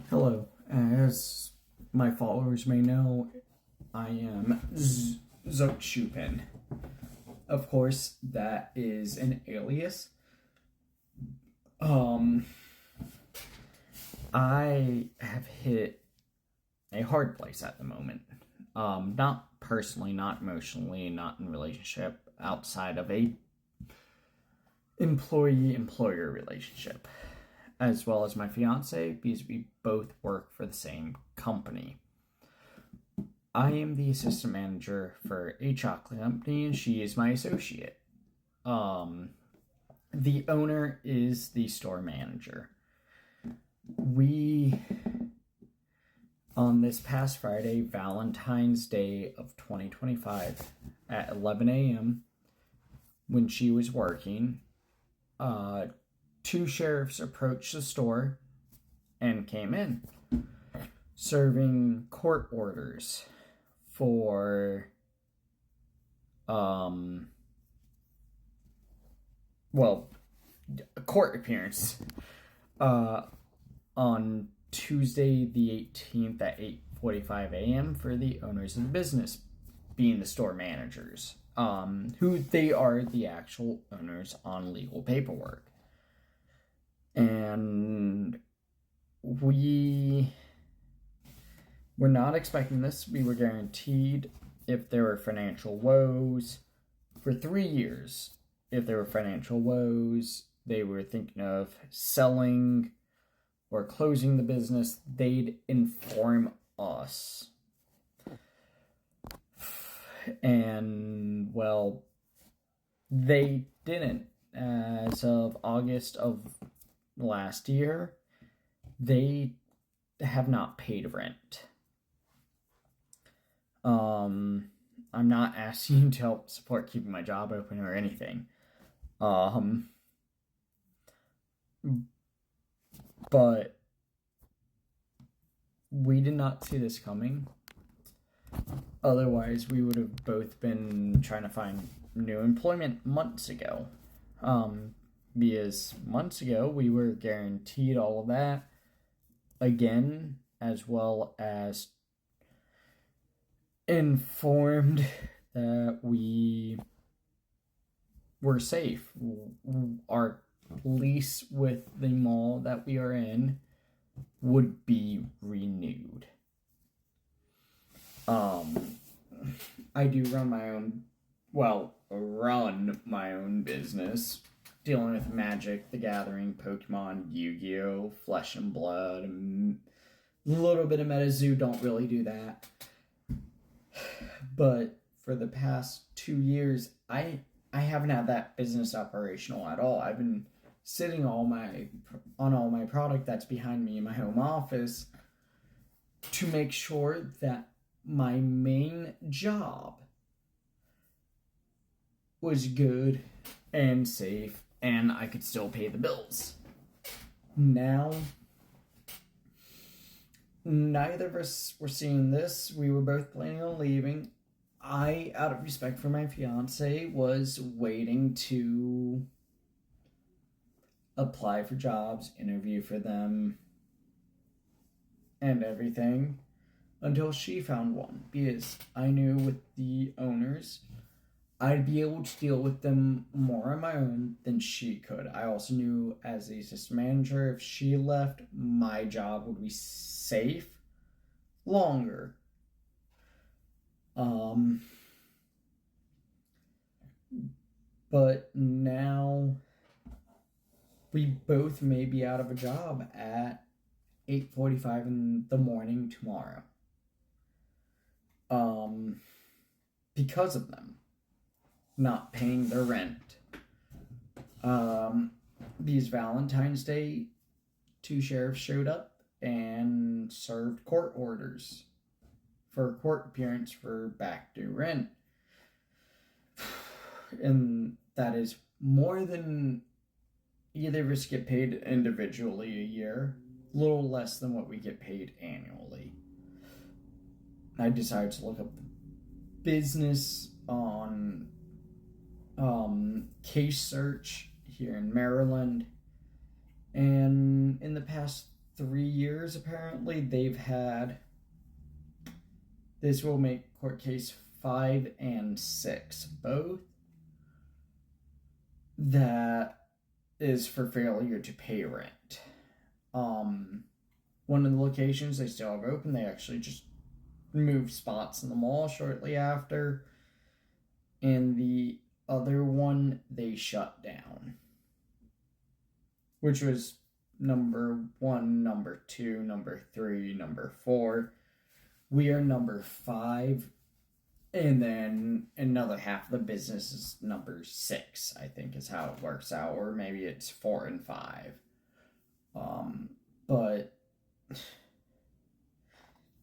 Hello. As my followers may know, I am Zote Chupin. Of course, that is an alias. Um, I have hit a hard place at the moment. Not personally, not emotionally, not in relationship, outside of a employee-employer relationship, as well as my fiance, because we both work for the same company. I am the assistant manager for a chocolate company, and she is my associate. The owner is the store manager. We, on this past Friday, Valentine's Day of 2025, at 11 a.m., when she was working, two sheriffs approached the store and came in, serving court orders for a court appearance on Tuesday the 18th at 8:45 a.m. for the owners of the business, being the store managers, who they are the actual owners on legal paperwork. And we were not expecting this. We were guaranteed, if there were financial woes, for 3 years, if there were financial woes, they were thinking of selling or closing the business, they'd inform us. And, well, they didn't. As of August of last year, they have not paid rent. I'm not asking you to help support keeping my job open or anything. But we did not see this coming. Otherwise, we would have both been trying to find new employment months ago. Because months ago, we were guaranteed all of that again, as well as informed that we were safe. Our lease with the mall that we are in would be renewed. I do run my own business, dealing with Magic, the Gathering, Pokemon, Yu-Gi-Oh, Flesh and Blood, and a little bit of MetaZoo. Don't really do that. But for the past 2 years, I haven't had that business operational at all. I've been sitting on all my product that's behind me in my home office to make sure that my main job was good and safe and I could still pay the bills. Now, neither of us were seeing this. We were both planning on leaving. I, out of respect for my fiance, was waiting to apply for jobs, interview for them, and everything until she found one, because I knew with the owners, I'd be able to deal with them more on my own than she could. I also knew, as the assistant manager, if she left, my job would be safe longer. But now we both may be out of a job at 8:45 in the morning tomorrow. Because of them not paying their rent. These Valentine's Day, two sheriffs showed up and served court orders for court appearance for back due rent. And that is more than either of us get paid individually a year, a little less than what we get paid annually. I decided to look up the business on Case Search here in Maryland, and in the past 3 years, apparently, they've had. This will make court case 5 and 6, both. That is for failure to pay rent. One of the locations they still have open, they actually just moved spots in the mall shortly after. And the other one, they shut down. Which was number 1, number 2, number 3, number 4. We are number 5. And then another half of the business is number 6, I think is how it works out. Or maybe it's 4 and 5. But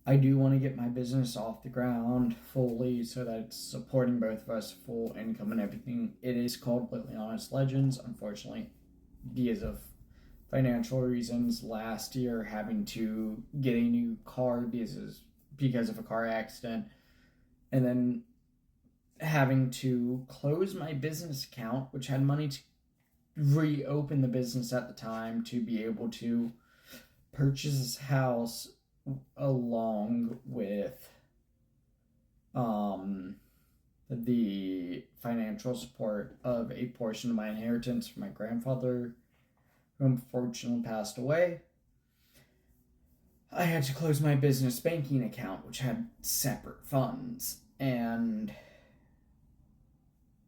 I do want to get my business off the ground fully so that it's supporting both of us, full income and everything. It is called Blatantly Honest Legends. Unfortunately, because of financial reasons, last year having to get a new car because of a car accident, and then having to close my business account, which had money to reopen the business at the time to be able to purchase this house along with the financial support of a portion of my inheritance from my grandfather, who unfortunately passed away. I had to close my business banking account, which had separate funds, and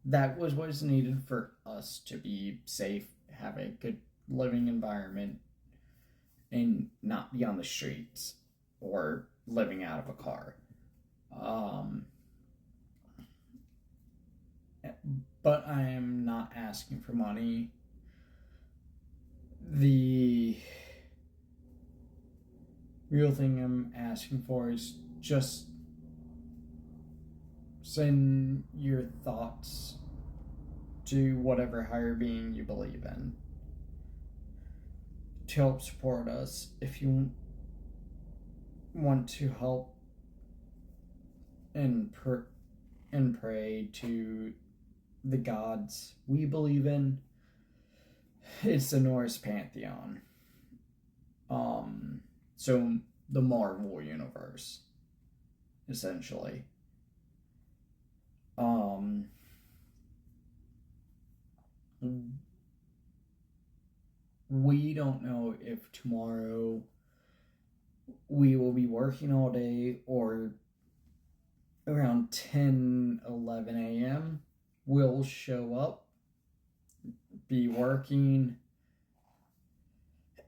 that was what was needed for us to be safe, have a good living environment, and not be on the streets or living out of a car. But I am not asking for money. The real thing I'm asking for is just send your thoughts to whatever higher being you believe in to help support us. If you want to help and pray to the gods we believe in, it's the Norse pantheon. So the Marvel universe, essentially. We don't know if tomorrow we will be working all day or around 10-11 a.m. we'll show up, be working,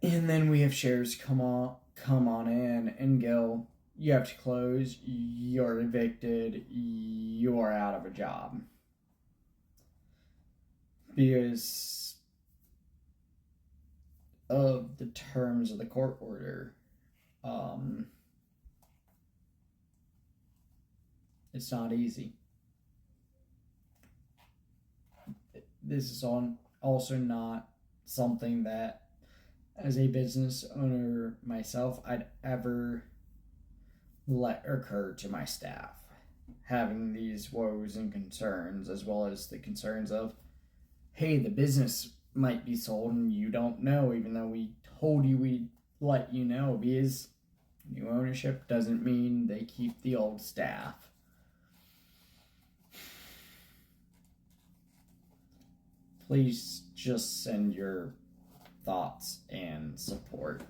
and then we have shares come on in and go, you have to close, you're evicted, you are out of a job. Because of the terms of the court order. It's not easy. This is also not something that, as a business owner myself, I'd ever let occur to my staff. Having these woes and concerns, as well as the concerns of, hey, the business might be sold and you don't know, even though we told you we'd let you know, because new ownership doesn't mean they keep the old staff. Please just send your thoughts and support